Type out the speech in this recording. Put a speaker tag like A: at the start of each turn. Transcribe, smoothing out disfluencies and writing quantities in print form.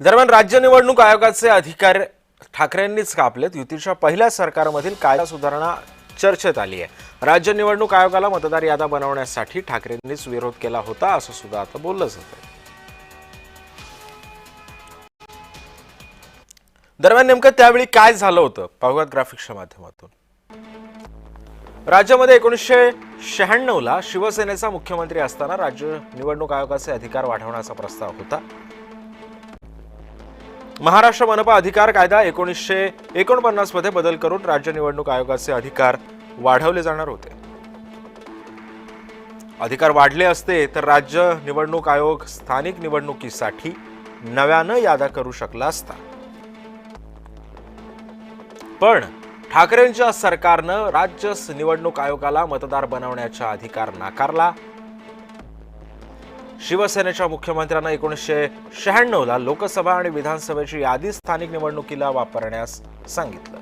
A: दरम्यान राज्य निवडणूक आयोगाचे अधिकार ठाकरेंनीच कापलेत। युतीच्या पहिल्या सरकारमधील कायदा सुधारणा चर्चेत आली आहे। राज्य निवडणूक आयोगाला मतदार याद्या बनवण्यासाठी ठाकरेंनीच विरोध केला होता असं सुद्धा आता बोललं जातंय। दरम्यान नेमकं त्यावेळी काय झालं होतं पाहुयात ग्राफिक्सच्या माध्यमातून। राज्यामध्ये 1996 ला शिवसेनेचा मुख्यमंत्री असताना राज्य निवडणूक आयोगाचे अधिकार वाढवण्याचा प्रस्ताव होता। महाराष्ट्र मनपा अधिकार कायदा 1949 मध्ये बदल करून राज्य निवडणूक आयोगाचे अधिकार वाढवले जाणार होते। अधिकार वाढले असते तर राज्य निवडणूक आयोग स्थानिक निवडणुकीसाठी नव्यानं याद्या करू शकला असता। पण ठाकरेंच्या सरकारनं राज्य निवडणूक आयोगाला मतदार बनवण्याचा अधिकार नाकारला। शिवसेनेच्या मुख्यमंत्र्यांना 1996 ला लोकसभा आणि विधानसभेची यादी स्थानिक निवडणुकीला वापरण्यास सांगितलं।